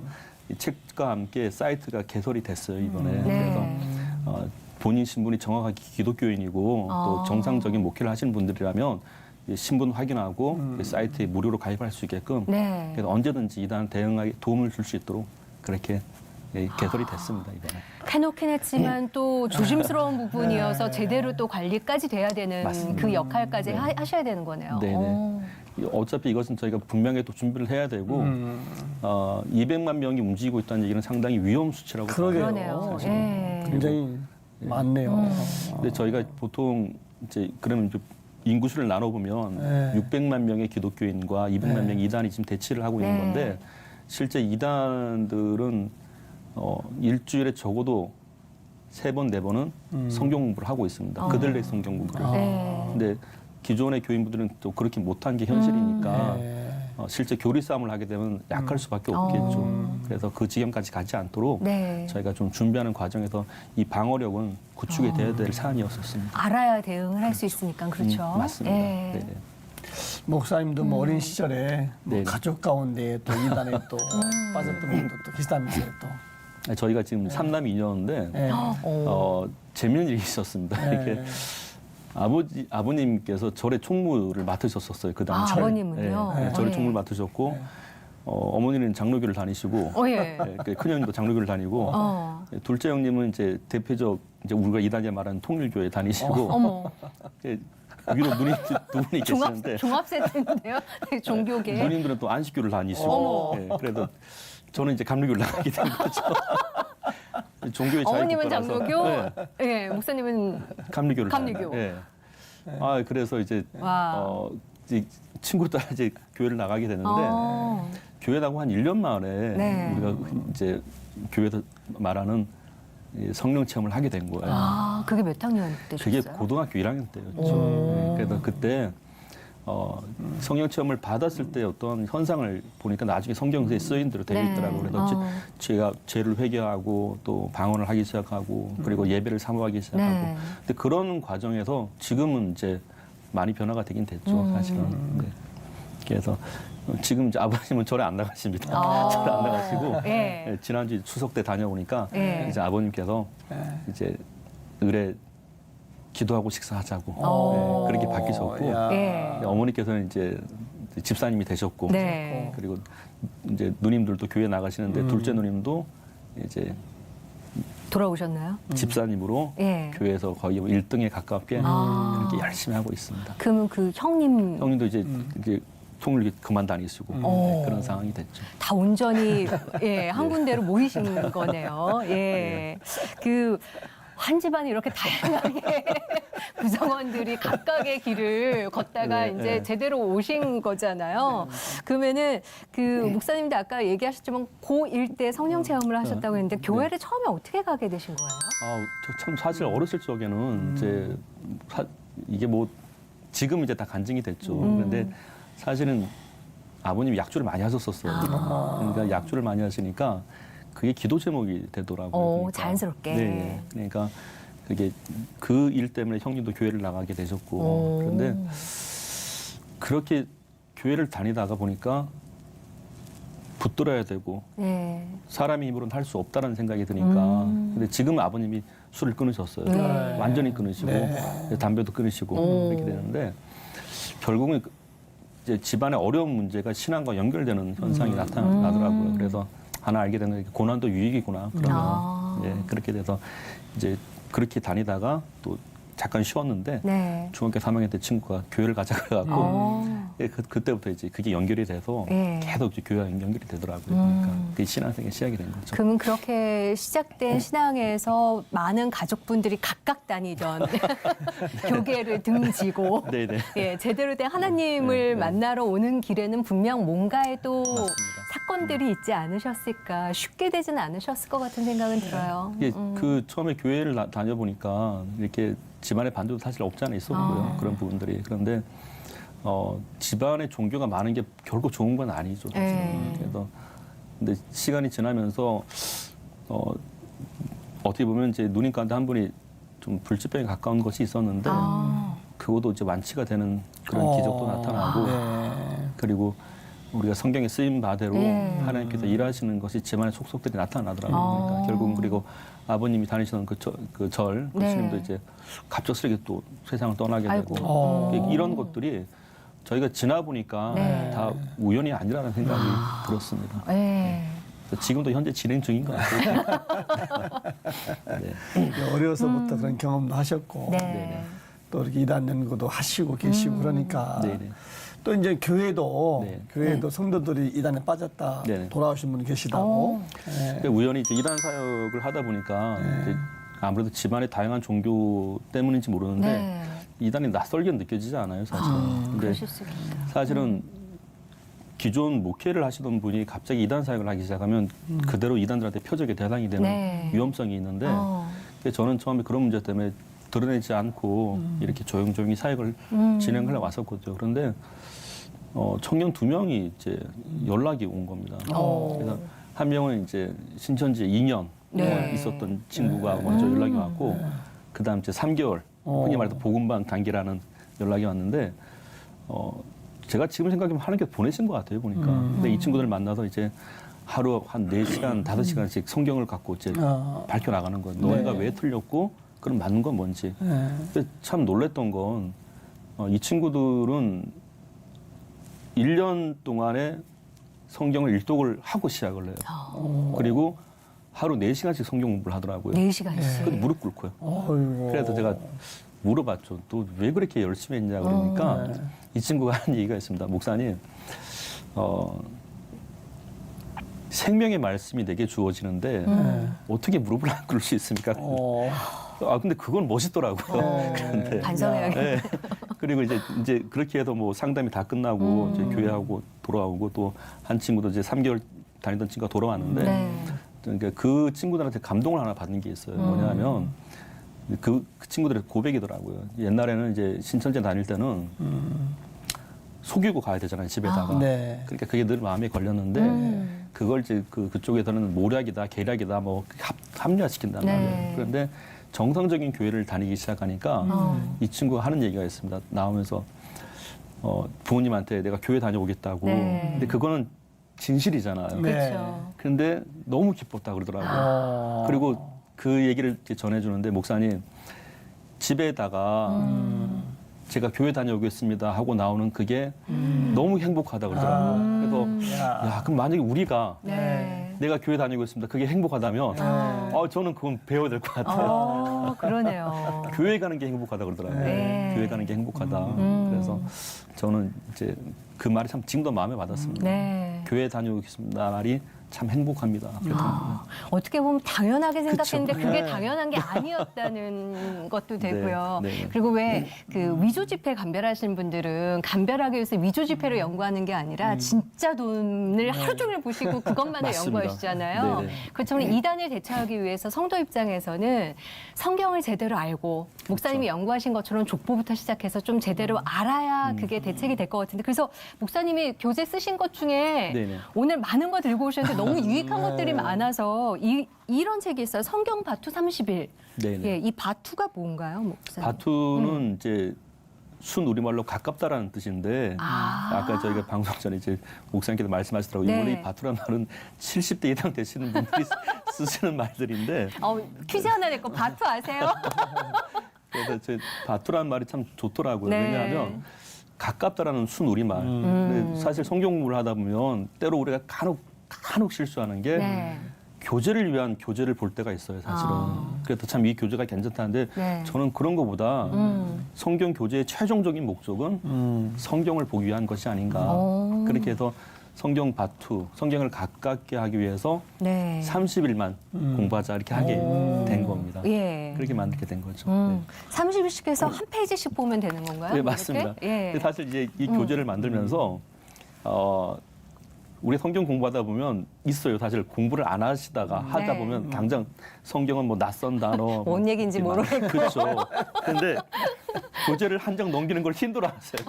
이 책과 함께 사이트가 개설이 됐어요, 이번에. 네. 그래서 본인 신분이 정확하게 기독교인이고 또 정상적인 목회를 하시는 분들이라면 이 신분 확인하고 그 사이트에 무료로 가입할 수 있게끔 네. 그래서 언제든지 이단 대응에 도움을 줄 수 있도록 그렇게 개설이 됐습니다, 이번에. 해놓긴 했지만 또 조심스러운 부분이어서 제대로 또 관리까지 돼야 되는 맞습니다. 그 역할까지 네. 하셔야 되는 거네요. 네네. 어차피 이것은 저희가 분명히 또 준비를 해야 되고 200만 명이 움직이고 있다는 얘기는 상당히 위험 수치라고 그러게요. 봐요. 그러네요. 사실. 예. 굉장히 많네요. 근데 저희가 보통 이제 그러면 이제 인구수를 나눠보면 네. 600만 명의 기독교인과 200만 명의 이단이 지금 대치를 하고 있는 네. 건데 실제 이단들은 일주일에 적어도 3번, 4번은 성경 공부를 하고 있습니다. 그들의 성경 공부를. 네. 근데 기존의 교인분들은 또 그렇게 못한 게 현실이니까 네. 실제 교리 싸움을 하게 되면 약할 수밖에 없겠죠. 그래서 그 지경까지 가지 않도록 네. 저희가 좀 준비하는 과정에서 이 방어력은 구축이 돼야 될 사안이었었습니다. 알아야 대응을 할 수 있으니까 그렇죠. 맞습니다. 예. 네네. 목사님도 뭐 어린 시절에 뭐 네네. 가족 가운데 또 이단에 또 빠졌던 분도 또 비슷하면서요 또. 저희가 지금 삼남 2녀인데 네. 재미있는 일이 있었습니다. 네. 이게 아버님께서 절의 총무를 맡으셨었어요. 그 당시에. 아버님은요? 네, 절의 네. 총무를 맡으셨고 어머니는 장로교를 다니시고 예. 큰형님도 장로교를 다니고 둘째 형님은 이제 대표적 이제 우리가 이단에 말하는 통일교에 다니시고 어머. 이제 위로 누님 두 분이 계시는데 종합 세트인데요. 종교계. 누님들은 또 안식교를 다니시고 어머. 예, 그래도 저는 이제 감리교를 나가게 된 거죠. 종교의 어머님은 자유국가라서. 장로교, 네, 예, 목사님은 감리교를 감리교. 다녀요. 예. 그래서 이제 와. 이제 친구 따라 이제 교회를 나가게 됐는데 어. 교회 나고 한 1년 만에 네. 우리가 이제 교회에서 말하는 이 성령 체험을 하게 된 거예요. 아, 그게 몇 학년 때셨어요? 그게 고등학교 1학년 때였죠. 오. 그래서 그때 성령 체험을 받았을 때 어떤 현상을 보니까 나중에 성경에 쓰인 대로 되어 네. 있더라고요. 그래서 어. 제가 죄를 회개하고 또 방언을 하기 시작하고 그리고 예배를 사모하기 시작하고 네. 근데 그런 과정에서 지금은 이제 많이 변화가 되긴 됐죠, 사실은. 네. 그래서 지금 이제 아버님은 절에 안 나가십니다. 아. 절에 안 나가시고 예. 네, 지난주 추석 때 다녀오니까 예. 이제 아버님께서 네. 이제 을에 기도하고 식사하자고 오. 네, 그렇게 바뀌셨고 야. 예. 어머니께서는 이제 집사님이 되셨고 네. 그리고 이제 누님들도 교회 나가시는데 둘째 누님도 이제 돌아오셨나요? 집사님으로 예. 교회에서 거의 1등에 가깝게 아. 그렇게 열심히 하고 있습니다. 그러면 그 형님 형님도 이제 통일 그만 다니시고 네, 그런 상황이 됐죠. 다 온전히 예, 한 군데로 모이신 거네요. 예. 그 한 집안이 이렇게 다양하게 구성원들이 각각의 길을 걷다가 네, 이제 네. 제대로 오신 거잖아요. 그러면은 그 목사님도 아까 얘기하셨지만 고1 때 성령 체험을 하셨다고 했는데 교회를 처음에 어떻게 가게 되신 거예요? 저 참 사실 어렸을 적에는 이제 이게 뭐 지금 이제 다 간증이 됐죠. 그런데 사실은 아버님이 약주를 많이 하셨었어요. 그러니까 약주를 많이 하시니까 그게 기도 제목이 되더라고요. 그러니까. 자연스럽게. 네. 그러니까 그게 그 일 때문에 형님도 교회를 나가게 되셨고 그런데 그렇게 교회를 다니다가 보니까 붙들어야 되고 네. 사람의 힘으로는 할 수 없다는 생각이 드니까 근데 지금 아버님이 술을 끊으셨어요. 네. 완전히 끊으시고 담배도 끊으시고 그렇게 되는데 결국은 이제 집안의 어려운 문제가 신앙과 연결되는 현상이 나타나더라고요. 그래서 하나 알게 된 게 고난도 유익이구나. 그러면 아. 예, 그렇게 돼서 이제 그렇게 다니다가 또 잠깐 쉬었는데 네. 중학교 3학년 때 친구가 교회를 가자 그래갖고 예, 그때부터 이제 그게 연결이 돼서 예. 계속 이제 교회와 연결이 되더라고요. 그러니까 그 신앙생활 시작이 된 거죠. 그러면 그렇게 시작된 신앙에서 많은 가족분들이 각각 다니던 교계를 등지고 네네. 예, 제대로 된 하나님을 네, 네. 만나러 오는 길에는 분명 뭔가의 또 맞습니다. 사건들이 있지 않으셨을까 쉽게 되지는 않으셨을 것 같은 생각은 들어요. 이게 그 처음에 교회를 다녀보니까 이렇게 집안의 반대도 사실 없지 않아 있었고요. 그런 부분들이. 그런데 집안의 종교가 많은 게 결코 좋은 건 아니죠. 사실은. 네. 그래서 근데 시간이 지나면서 어떻게 보면 이제 누님 가운데 한 분이 좀 불치병에 가까운 것이 있었는데 그것도 이제 완치가 되는 그런 기적도 나타나고 네. 그리고 우리가 성경에 쓰인 바대로 네. 하나님께서 일하시는 것이 집안의 속속들이 나타나더라고요. 그러니까 결국은 그리고 아버님이 다니시던 그 네. 스님도 이제 갑작스럽게 또 세상을 떠나게 아이고. 되고 이런 것들이 저희가 지나 보니까 네. 다 우연이 아니라는 생각이 들었습니다. 예. 그래서 지금도 현재 진행 중인 것 같아요. 네. 어려서부터 그런 경험도 하셨고 네. 또 이렇게 이단 연구도 하시고 계시고 그러니까 네네. 또 이제 교회도 네. 성도들이 이단에 빠졌다 네네. 돌아오신 분이 계시다고. 네. 근데 우연히 이제 이단 사역을 하다 보니까 이제 아무래도 집안의 다양한 종교 때문인지 모르는데 네. 이단이 낯설게 느껴지지 않아요, 사실은. 근데 그러실 수 있겠다. 사실은 기존 목회를 하시던 분이 갑자기 이단 사역을 하기 시작하면 그대로 이단들한테 표적의 대상이 되는 네. 위험성이 있는데 어. 근데 저는 처음에 그런 문제 때문에 드러내지 않고 이렇게 조용조용히 사역을 진행하려 왔었거든요. 그런데 청년 2명이 이제 연락이 온 겁니다. 그래서 한 명은 이제 신천지에 2년 네. 있었던 친구가 먼저 연락이 왔고 그다음 이제 3개월 흔히 말해서 복음반 단기라는 연락이 왔는데 제가 지금 생각하면 하나님께서 보내신 것 같아요 보니까. 근데 이 친구들 만나서 이제 하루 한 4시간, 5시간씩 성경을 갖고 이제 밝혀 나가는 거예요. 너희가 왜 틀렸고 그럼 맞는 건 뭔지. 근데 참 놀랬던 건 이 친구들은 1년 동안에 성경을 일독을 하고 시작을 해요. 그리고 하루 4시간씩 성경 공부를 하더라고요. 4시간씩. 그 무릎 꿇고요. 어이구. 그래서 제가 물어봤죠. 또 왜 그렇게 열심히 했냐 그러니까 이 친구가 하는 얘기가 있습니다. 목사님, 생명의 말씀이 내게 주어지는데 어떻게 무릎을 안 꿇을 수 있습니까? 근데 그건 멋있더라고요. 그런데 반성해야겠네. 네. 그리고 이제 그렇게 해서 뭐 상담이 다 끝나고 이제 교회하고 돌아오고 또 한 친구도 이제 3개월 다니던 친구가 돌아왔는데 네. 그러니까 그 친구들한테 감동을 하나 받는 게 있어요. 뭐냐면 그 친구들의 고백이더라고요. 옛날에는 이제 신천지 다닐 때는 속이고 가야 되잖아요, 집에다가. 네. 그러니까 그게 늘 마음에 걸렸는데 그걸 이제 그쪽에서는 모략이다, 계략이다, 뭐 합리화시킨단 네. 말이에요. 그런데 정상적인 교회를 다니기 시작하니까 이 친구가 하는 얘기가 있습니다. 나오면서 부모님한테 내가 교회 다녀오겠다고. 네. 근데 그거는 진실이잖아요. 네. 그렇죠. 근데 너무 기뻤다 그러더라고요. 그리고 그 얘기를 이렇게 전해주는데 목사님 집에다가 제가 교회 다녀오겠습니다 하고 나오는 그게 너무 행복하다 그러더라고요. 그래서 야 그럼 만약에 우리가 네. 내가 교회 다니고 있습니다. 그게 행복하다면 저는 그건 배워야 될 것 같아요. 그러네요. 교회 가는 게 행복하다 그러더라고요. 네. 교회 가는 게 행복하다. 그래서 저는 이제 그 말이 참 지금도 마음에 와닿습니다. 네. 교회 다녀오겠습니다 말이 참 행복합니다. 그렇더라고요. 어떻게 보면 당연하게 생각했는데 그쵸. 그게 네. 당연한 게 아니었다는 것도 되고요. 네, 네. 그리고 왜 그 위조 지폐 감별하시는 분들은 감별하기 위해서 위조 지폐로 연구하는 게 아니라 진짜 돈을 하루 종일 보시고 그것만을 맞습니다. 연구하시잖아요. 네, 네. 그렇지만 이단을 대처하기 위해서 성도 입장에서는 성경을 제대로 알고 목사님이 연구하신 것처럼 족보부터 시작해서 좀 제대로 알아야 그게 대책이 될 것 같은데 그래서 목사님이 교재 쓰신 것 중에 네, 네. 오늘 많은 거 들고 오셨는데 너무 유익한 것들이 많아서 이런 책이 있어요. 성경 바투 30일. 네네. 예, 이 바투가 뭔가요, 목사님? 바투는 이제 순 우리말로 가깝다라는 뜻인데 아. 아까 저희가 방송 전에 이제 목사님께서 말씀하시더라고요. 네. 원래 이 바투란 말은 70대 이상 되시는 분들이 쓰시는 말들인데 퀴즈 하나 낼거 바투 아세요? 그래서 제 바투란 말이 참 좋더라고요. 네. 왜냐하면 가깝다라는 순 우리말. 근데 사실 성경 공부를 하다 보면 때로 우리가 간혹 실수하는 게 네. 교재를 위한 교재를 볼 때가 있어요, 사실은. 그래서 참 이 교재가 괜찮다는데 네. 저는 그런 것보다 성경 교재의 최종적인 목적은 성경을 보기 위한 것이 아닌가. 오. 그렇게 해서 성경 바투, 성경을 가깝게 하기 위해서 네. 30일만 공부하자 이렇게 하게 된 겁니다. 예. 그렇게 만들게 된 거죠. 네. 30일씩 해서 한 페이지씩 보면 되는 건가요? 네, 이렇게? 맞습니다. 예. 근데 사실 이제 이 교재를 만들면서 우리 성경 공부하다 보면 있어요. 사실 공부를 안 하시다가 하다 네. 보면 당장 성경은 뭐 낯선 단어 뭔 얘기인지 모르겠고. 그렇죠. 근데 교재를 한 장 넘기는 걸 힘들어하세요.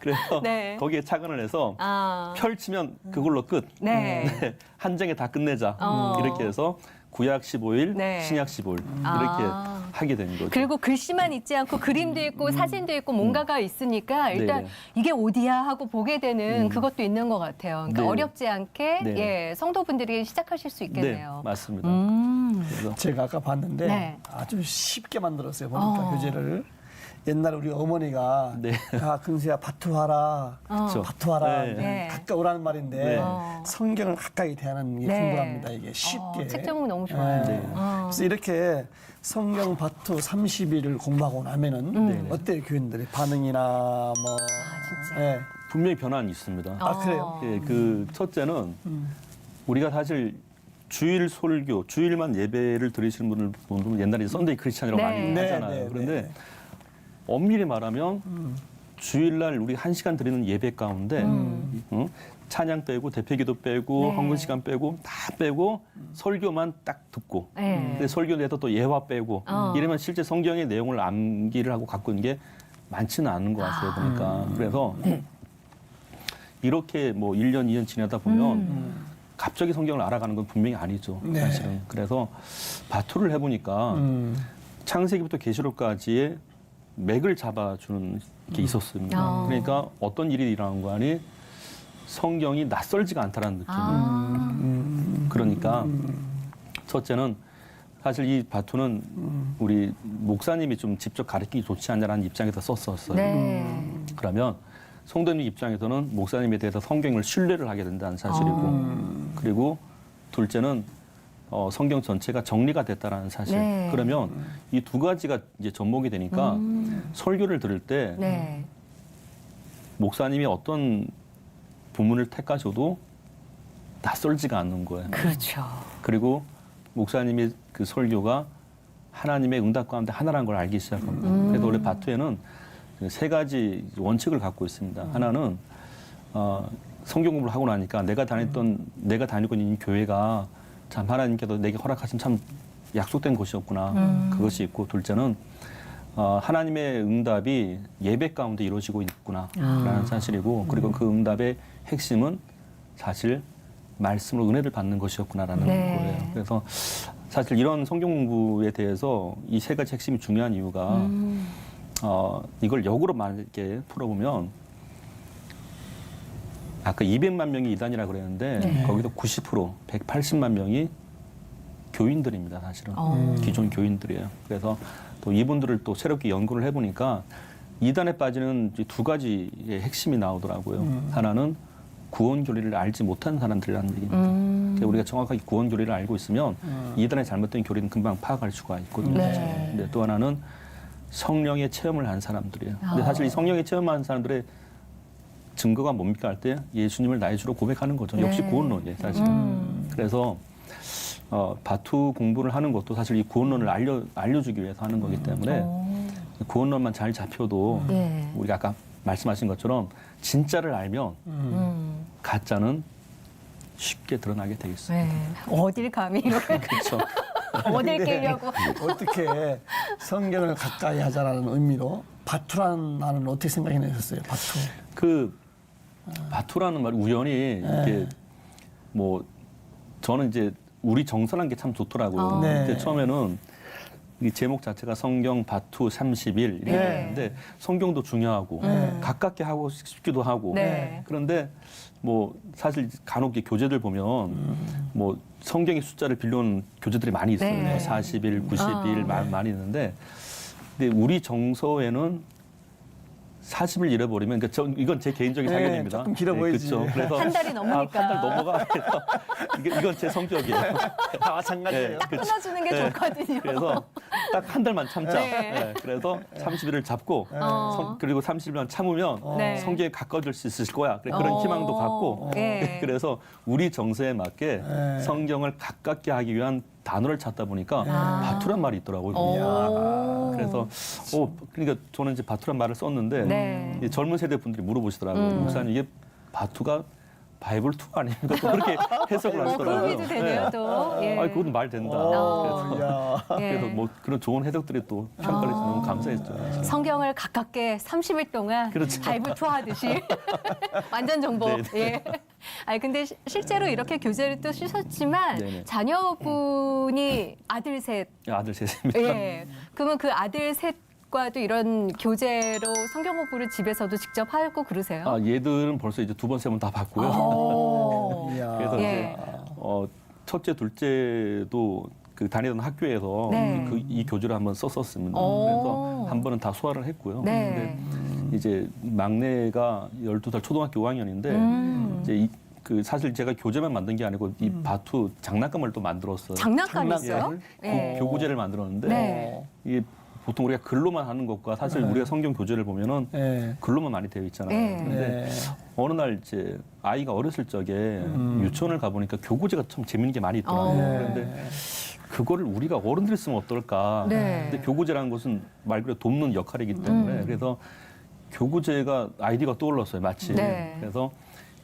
그래서 네. 거기에 착안을 해서 아. 펼치면 그걸로 끝. 네. 네, 한 장에 다 끝내자. 어. 이렇게 해서 구약 15일, 네. 신약 15일 이렇게 아. 하게 된 거죠. 그리고 글씨만 있지 않고 그림도 있고 사진도 있고 뭔가가 있으니까 일단 네네. 이게 어디야 하고 보게 되는 그것도 있는 것 같아요. 그러니까 네네. 어렵지 않게 네네. 예, 성도분들이 시작하실 수 네, 있겠네요. 맞습니다. 음. 제가 아까 봤는데 네. 아주 쉽게 만들었어요. 보니까 어. 교재를. 옛날에 우리 어머니가 네. 야 근수야 바투하라 그렇죠. 바투하라 네. 네. 가까우라는 말인데 네. 성경을 가까이 대하는 게 네. 궁금합니다. 이게 쉽게. 책 제목 너무 좋아요. 네. 그래서 이렇게 성경 바투 30일을 공부하고 나면은 네. 어때요 교인들의 반응이나 뭐 진짜. 네. 분명히 변화는 있습니다. 아, 그래요? 예, 그 첫째는 우리가 사실 주일 설교, 주일만 예배를 드리시는 분들 보면 옛날에 썬데이 크리스찬이라고 네. 많이 네, 하잖아요. 네, 그런데 네. 엄밀히 말하면 주일날 우리 1시간 드리는 예배 가운데 찬양 빼고 대표기도 빼고 네. 헌금 시간 빼고 다 빼고 설교만 딱 듣고 네. 근데 설교 내에서 또 예화 빼고 이러면 실제 성경의 내용을 암기를 하고 갖고 있는 게 많지는 않은 것 같아요 보니까 그래서 이렇게 뭐 1년, 2년 지나다 보면 갑자기 성경을 알아가는 건 분명히 아니죠 네. 사실은 그래서 바투를 해보니까 창세기부터 계시록까지의 맥을 잡아주는 게 있었습니다. 그러니까 어떤 일이 일어난 거 아니 성경이 낯설지가 않다라는 느낌. 그러니까 첫째는 사실 이 바투는 우리 목사님이 좀 직접 가르치기 좋지 않냐라는 입장에서 썼었어요. 네. 그러면 성도님 입장에서는 목사님에 대해서 성경을 신뢰를 하게 된다는 사실이고 그리고 둘째는 성경 전체가 정리가 됐다라는 사실. 네. 그러면 이 두 가지가 이제 접목이 되니까 설교를 들을 때 네. 목사님이 어떤 부문을 택하셔도 낯설지가 않는 거예요. 그렇죠. 그리고 목사님이 그 설교가 하나님의 응답 가운데 하나라는 걸 알기 시작합니다. 그래서 원래 바투에는 세 가지 원칙을 갖고 있습니다. 하나는 성경 공부를 하고 나니까 내가 다니고 있는 이 교회가 참 하나님께서 내게 허락하신 참 약속된 곳이었구나. 그것이 있고, 둘째는 하나님의 응답이 예배 가운데 이루어지고 있구나라는 사실이고, 그리고 그 응답의 핵심은 사실 말씀으로 은혜를 받는 것이었구나라는 네. 거예요. 그래서 사실 이런 성경 공부에 대해서 이 세 가지 핵심이 중요한 이유가 이걸 역으로 이렇게 풀어보면 아까 200만 명이 이단이라 그랬는데 네. 거기도 90% 180만 명이 교인들입니다. 사실은 기존 교인들이에요. 그래서 또 이분들을 또 새롭게 연구를 해보니까 이단에 빠지는 이제 두 가지의 핵심이 나오더라고요. 하나는 구원 교리를 알지 못한 사람들이라는 얘기입니다. 그러니까 우리가 정확하게 구원 교리를 알고 있으면 이단의 잘못된 교리는 금방 파악할 수가 있거든요. 네. 근데 또 하나는 성령의 체험을 한 사람들이에요. 근데 사실 이 성령의 체험한 사람들의 증거가 뭡니까 할 때 예수님을 나의 주로 고백하는 거죠. 역시 네. 구원론이에요, 사실은. 그래서 바투 공부를 하는 것도 사실 이 구원론을 알려주기 위해서 하는 거기 때문에 구원론만 잘 잡혀도 네. 우리가 아까 말씀하신 것처럼 진짜를 알면 가짜는 쉽게 드러나게 돼 있어요. 네. 어딜 감히 이렇게 그렇죠. 어딜 깨려고. 어떻게 성경을 가까이 하자라는 의미로 바투라는 말은 어떻게 생각해 내셨어요? 바투. 그 바투라는 말이 우연히 이렇게 뭐 저는 이제 우리 정서란 게 참 좋더라고요. 네. 근데 처음에는 이 제목 자체가 성경 바투 30일 이렇게 네. 했는데 성경도 중요하고 가깝게 하고 싶기도 하고 네. 그런데 뭐 사실 간혹 이렇게 교재들 보면 뭐 성경의 숫자를 빌려온 교재들이 많이 있어요. 네. 뭐 40일, 90일 많이 있는데 근데 우리 정서에는 40일 잃어버리면 그러니까 이건 제 개인적인 네, 사견입니다. 조금 길어 보이지. 그렇죠. 그래서 한 달이 넘으니까. 한 달 넘어가. 이건 제 성격이에요. 다 마찬가지예요. 딱 끊어주는 게 네. 좋거든요. 그래서 딱 한 달만 참자. 네. 네, 그래서 30일을 잡고 그리고 30일만 참으면 네. 성경에 가까워질 수 있을 거야. 그런 희망도 갖고 네. 그래서 우리 정서에 맞게 네. 성경을 가깝게 하기 위한 단어를 찾다 보니까 바투란 말이 있더라고요. 오. 그래서 그러니까 저는 이제 바투란 말을 썼는데 네. 이 젊은 세대 분들이 물어보시더라고요. 목사님 이게 바투가 바이블 2 아닙니까? 또 그렇게 해석을 하시더라고요. 그런 의미도 되네요, 또. 예. 아니 그것도 말 된다. 야. 예. 그래서 뭐 그런 좋은 해석들이 또 평가를 해서 너무 감사했죠. 성경을 가깝게 30일 동안 그렇죠. 바이블 투어하듯이 완전 정보. 네, 예. 아니 근데 실제로 이렇게 교재를 또 쓰셨지만 네네. 자녀분이 아들 셋. 아들 셋입니다. 예. 그러면 그 아들 셋과도 이런 교재로 성경 공부를 집에서도 직접 하고 그러세요? 얘들은 벌써 이제 두 번, 세 번 다 봤고요. 오. 이야. 그래서 예. 이제 첫째, 둘째도 그 다니던 학교에서 네. 이 교재를 한번 썼었습니다. 오. 그래서 한 번은 다 소화를 했고요. 네. 근데 이제 막내가 12살 초등학교 5학년인데 이제 그 사실 제가 교재만 만든 게 아니고 이 바투 장난감을 또 만들었어요. 장난감 있어요? 예. 교구제를 만들었는데 네. 이게 보통 우리가 글로만 하는 것과 사실 우리가 성경 교재를 보면은 네. 글로만 많이 되어 있잖아요. 네. 근데 네. 어느 날 이제 아이가 어렸을 적에 유치원을 가보니까 교구제가 참 재밌는 게 많이 있더라고요. 그런데 그거를 우리가 어른들이 쓰면 어떨까. 네. 근데 교구제라는 것은 말 그대로 돕는 역할이기 때문에 그래서 교구제가 아이디어가 떠올랐어요. 마치. 네. 그래서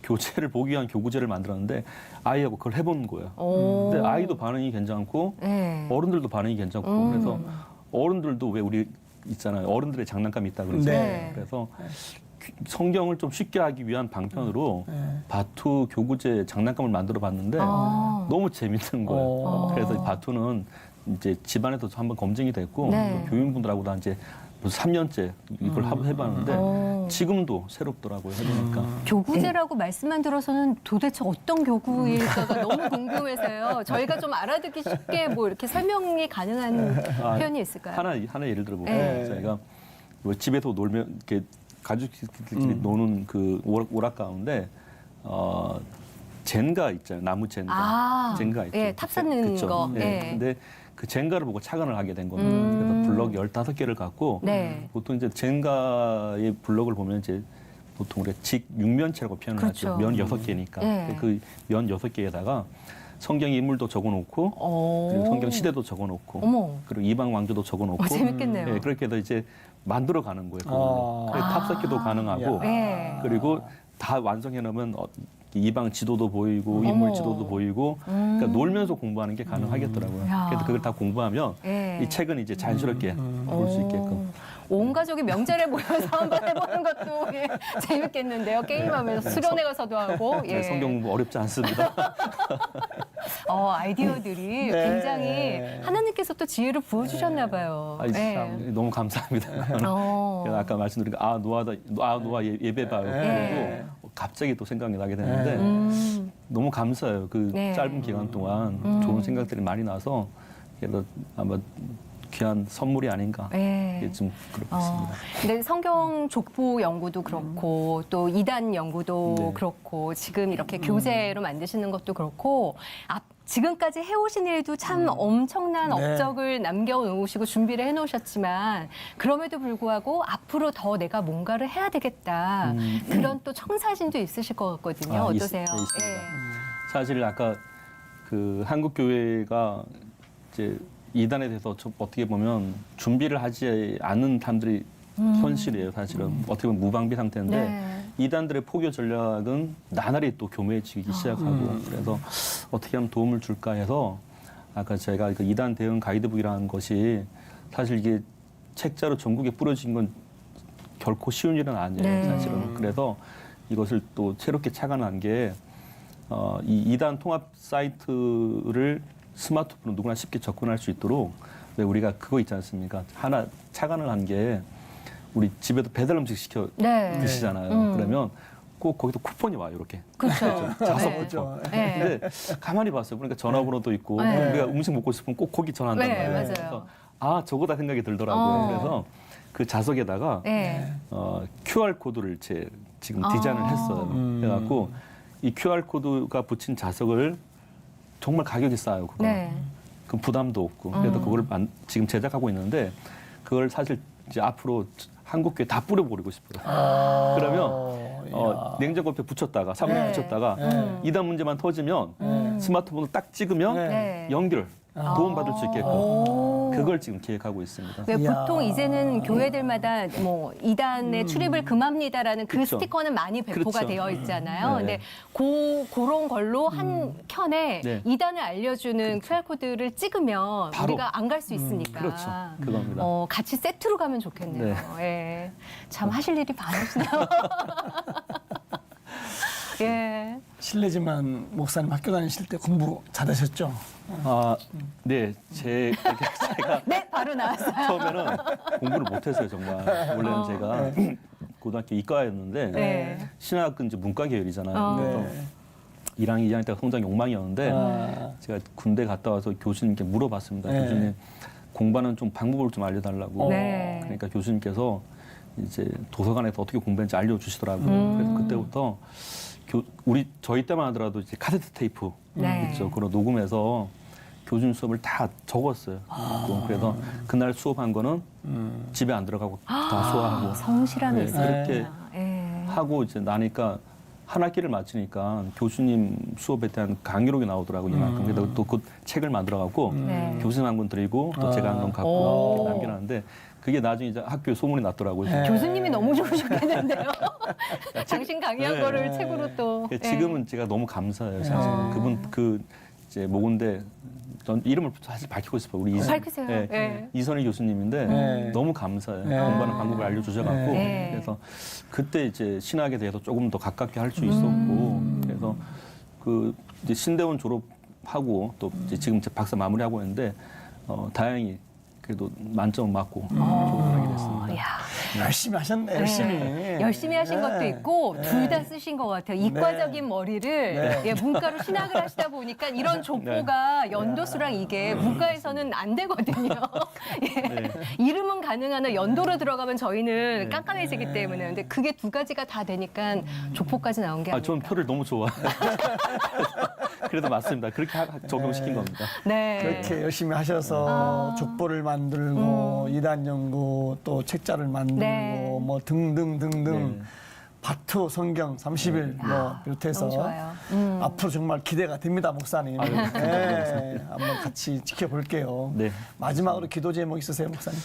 교재를 보기 위한 교구제를 만들었는데 아이하고 그걸 해본 거예요. 오. 근데 아이도 반응이 괜찮고 네. 어른들도 반응이 괜찮고 그래서 어른들도 왜 우리 있잖아요. 어른들의 장난감이 있다 그러죠. 네. 그래서 성경을 좀 쉽게 하기 위한 방편으로 바투 교구제 장난감을 만들어 봤는데 너무 재밌는 거예요. 그래서 이 바투는 이제 집안에도 한번 검증이 됐고 네. 또 교인분들하고도 이제 벌써 3년째 이걸 해봤는데 지금도 새롭더라고요. 해보니까. 교구제라고 말씀만 들어서는 도대체 어떤 교구일까가 너무 궁금해서요. 저희가 좀 알아듣기 쉽게 뭐 이렇게 설명이 가능한 표현이 있을까요? 하나 예를 들어볼게요. 네. 저희가 뭐 집에서 놀면 이렇게 가족끼리 노는 그 오락 가운데 젠가 있잖아요. 나무 젠가. 젠가 있죠. 예, 탑 쌓는 그쵸? 거. 예. 예. 근데 그 젠가를 보고 착안을 하게 된 겁니다. 그래서 블럭 15개를 갖고 네. 보통 이제 젠가의 블럭을 보면 이제 보통 우리가 직 육면체라고 표현을 그렇죠. 하죠. 면 6개니까. 네. 그 면 6개에다가 성경 인물도 적어놓고 그리고 성경 시대도 적어놓고 어머. 그리고 이방 왕조도 적어놓고 재밌겠네요. 예, 그렇게 해서 이제 만들어 가는 거예요. 그걸로. 그래서 탑쌓기도 가능하고 네. 그리고 다 완성해 놓으면 이방 지도도 보이고 인물 어머. 지도도 보이고 그러니까 놀면서 공부하는 게 가능하겠더라고요. 야. 그래서 그걸 다 공부하면 네. 이 책은 이제 자연스럽게 볼 수 있게끔. 온 가족이 명절에 모여서 한번 해보는 것도 예, 재밌겠는데요. 게임하면서 수련회 가서도 하고. 예. 네, 성경 공부 어렵지 않습니다. 아이디어들이 네. 굉장히 하나님께서 또 지혜를 부어주셨나 봐요. 아, 참, 너무 감사합니다. 어. 그래서 아까 말씀드린 노아 예배 봐요. 네. 그리고 갑자기 또 생각이 나게 되는데 너무 감사해요. 그 네. 짧은 기간 동안 좋은 생각들이 많이 나서 그래서 아마 귀한 선물이 아닌가. 네. 이게 좀 그렇고 있습니다. 근데 성경 족보 연구도 그렇고 또 이단 연구도 네. 그렇고 지금 이렇게 교재로 만드시는 것도 그렇고 지금까지 해오신 일도 참 엄청난 네. 업적을 남겨놓으시고 준비를 해놓으셨지만 그럼에도 불구하고 앞으로 더 내가 뭔가를 해야 되겠다 그런 또 청사진도 있으실 것 같거든요. 어떠세요? 네, 있습니다. 예. 사실 아까 그 한국 교회가 이제 이단에 대해서 좀 어떻게 보면 준비를 하지 않는 사람들이 현실이에요. 사실은 어떻게 보면 무방비 상태인데 네. 이단들의 포교 전략은 나날이 또 교묘해지기 시작하고 그래서 어떻게 하면 도움을 줄까 해서 아까 제가 그 이단 대응 가이드북이라는 것이 사실 이게 책자로 전국에 뿌려진 건 결코 쉬운 일은 아니에요. 네. 사실은 그래서 이것을 또 새롭게 착안한 게 이 이단 통합 사이트를 스마트폰으로 누구나 쉽게 접근할 수 있도록 왜 우리가 그거 있지 않습니까? 하나 착안을 한 게 우리 집에도 배달 음식 시켜 네. 드시잖아요. 그러면 꼭 거기도 쿠폰이 와요, 이렇게. 그렇죠. 자석 네. 쿠폰. 네. 근데 가만히 봤어요. 그러니까 전화번호도 있고 네. 우리가 음식 먹고 싶으면 꼭 거기 전화한단 네, 말이에요. 맞아요. 그래서 저거다 생각이 들더라고요. 그래서 그 자석에다가 네. QR 코드를 지금 디자인을 했어요. 그래갖고 이 QR 코드가 붙인 자석을 정말 가격이 싸요. 그거. 네. 그 부담도 없고. 그래서 그걸 지금 제작하고 있는데 그걸 사실 이제 앞으로 한국교회 다 뿌려버리고 싶어요. 그러면 냉장고 옆에 붙였다가 사무실에 네. 붙였다가 이단 문제만 터지면 스마트폰을 딱 찍으면 네. 연결 도움받을 수 있게끔 그걸 지금 계획하고 있습니다. 왜 이야. 보통 이제는 교회들마다 뭐 이단의 출입을 금합니다라는 그 그렇죠. 스티커는 많이 배포가 그렇죠. 되어 있잖아요. 네. 근데 그런 걸로 한 켠에 네. 이단을 알려주는 QR코드를 찍으면 바로. 우리가 안 갈 수 있으니까. 그렇죠. 그겁니다. 같이 세트로 가면 좋겠네요. 예. 참 하실 일이 많으시네요. 예. 실례지만 목사님 학교 다니실 때 공부 잘하셨죠? 네, 제가 네, 바로 나왔어요. 처음에는 공부를 못했어요, 정말. 원래는 제가 고등학교 이과였는데 네. 신학은 이제 문과 계열이잖아요. 그래서 1학년, 2학년 때가 성장 욕망이었는데 제가 군대 갔다 와서 교수님께 물어봤습니다. 네. 교수님 공부하는 좀 방법을 좀 알려달라고. 네. 그러니까 교수님께서 이제 도서관에서 어떻게 공부했는지 알려주시더라고요. 그래서 그때부터 저희 때만 하더라도 이제 카세트 테이프 네. 있죠. 그런 녹음해서 교수님 수업을 다 적었어요. 그래서 그날 수업한 거는 집에 안 들어가고 다 소화하고 성실함이 네, 있어요. 그렇게 예. 하고 이제 나니까 한 학기를 마치니까 교수님 수업에 대한 강의록이 나오더라고요. 이만큼. 그래서 또 그 책을 만들어갖고 네. 교수님 한 권 드리고 또 제가 한 권 오. 갖고 이렇게 남겨놨는데 그게 나중에 이제 학교에 소문이 났더라고요. 네. 교수님이 너무 좋으셨겠는데요. 당신 강의한 네. 거를 책으로 또. 예. 지금은 제가 너무 감사해요. 사실 그분 이제 모군데 전 이름을 사실 밝히고 싶어요. 우리 밝히세요. 네, 예. 이선희 교수님인데 네. 너무 감사해요. 네. 공부하는 방법을 알려주셔갖고 네. 그래서 그때 이제 신학에 대해서 조금 더 가깝게 할 수 있었고 그래서 그 이제 신대원 졸업하고 또 이제 지금 제 박사 마무리하고 있는데 다행히 그래도 만점 맞고 졸업하게 됐습니다. 이야. 열심히 하셨네, 열심히. 네. 열심히 하신 것도 있고 둘 다 쓰신 것 같아요. 이과적인 머리를 예, 문과로 신학을 하시다 보니까 이런 족보가 연도수랑 이게 문과에서는 안 되거든요. 예. 이름은 가능하나 연도로 들어가면 저희는 깜깜해지기 때문에 근데 그게 두 가지가 다 되니까 족보까지 나온 게 아닐까. 저는 표를 너무 좋아해요. 그래도 맞습니다. 그렇게 적용시킨 겁니다. 네. 그렇게 열심히 하셔서 족보를 만들고 이단 연구 또 책자를 만들고 네. 뭐 등등등등 네. 바투 성경 30일 뭐 비롯해서 너무 좋아요. 앞으로 정말 기대가 됩니다, 목사님. 아유, 네, 한번 같이 지켜볼게요. 네. 마지막으로 기도 제목 있으세요, 목사님?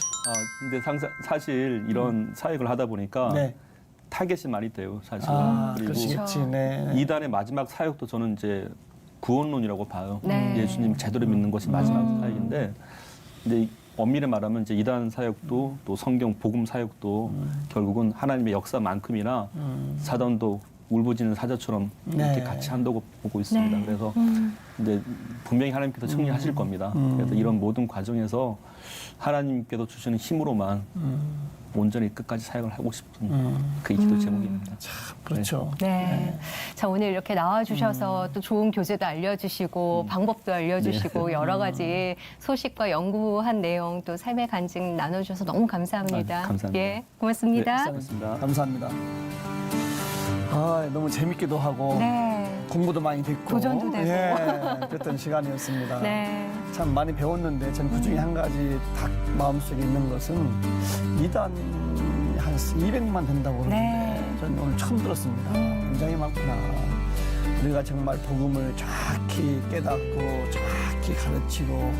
근데 사실 이런 사역을 하다 보니까 네. 타겟이 많이 돼요, 사실. 그리고 그러시겠지. 네. 이단의 마지막 사역도 저는 이제 구원론이라고 봐요. 네. 예수님 제대로 믿는 것이 마지막 사역인데, 근데 엄밀히 말하면 이제 이단 사역도 또 성경 복음 사역도 결국은 하나님의 역사만큼이나 사단도 울부짖는 사자처럼 이렇게 네. 같이 한다고 보고 있습니다. 네. 그래서 이제 분명히 하나님께서 승리하실 겁니다. 그래서 이런 모든 과정에서 하나님께서 주시는 힘으로만 온전히 끝까지 사역을 하고 싶은 그 기도 제목입니다. 그렇죠. 네. 자, 오늘 이렇게 나와주셔서 또 좋은 교재도 알려주시고, 방법도 알려주시고, 여러 가지 소식과 연구한 내용 또 삶의 간증 나눠주셔서 너무 감사합니다. 감사합니다. 예, 고맙습니다. 고맙습니다. 감사합니다. 아, 너무 재밌기도 하고 네. 공부도 많이 됐고 도전도 되고. 예, 그랬던 시간이었습니다. 네. 참 많이 배웠는데 전 그중에 한 가지 딱 마음속에 있는 것은 이단이 한 200만 된다고 그러는데 네. 저는 오늘 처음 들었습니다. 굉장히 많구나. 우리가 정말 복음을 정확히 깨닫고 정확히 가르치고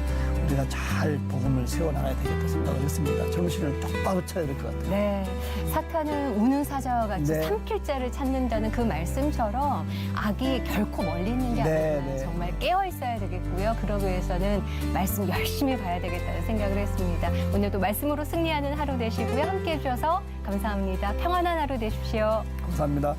우리가 잘 복음을 세워나가야 되겠다 생각을 했습니다. 정신을 똑바로 차야 될 것 같아요. 네. 사탄은 우는 사자와 같이 네. 삼킬 자를 찾는다는 그 말씀처럼 악이 결코 멀리 있는 게 네, 아니라 네. 정말 깨어 있어야 되겠고요. 그러기 위해서는 말씀 열심히 봐야 되겠다는 생각을 했습니다. 오늘도 말씀으로 승리하는 하루 되시고요. 함께 해주셔서 감사합니다. 평안한 하루 되십시오. 감사합니다.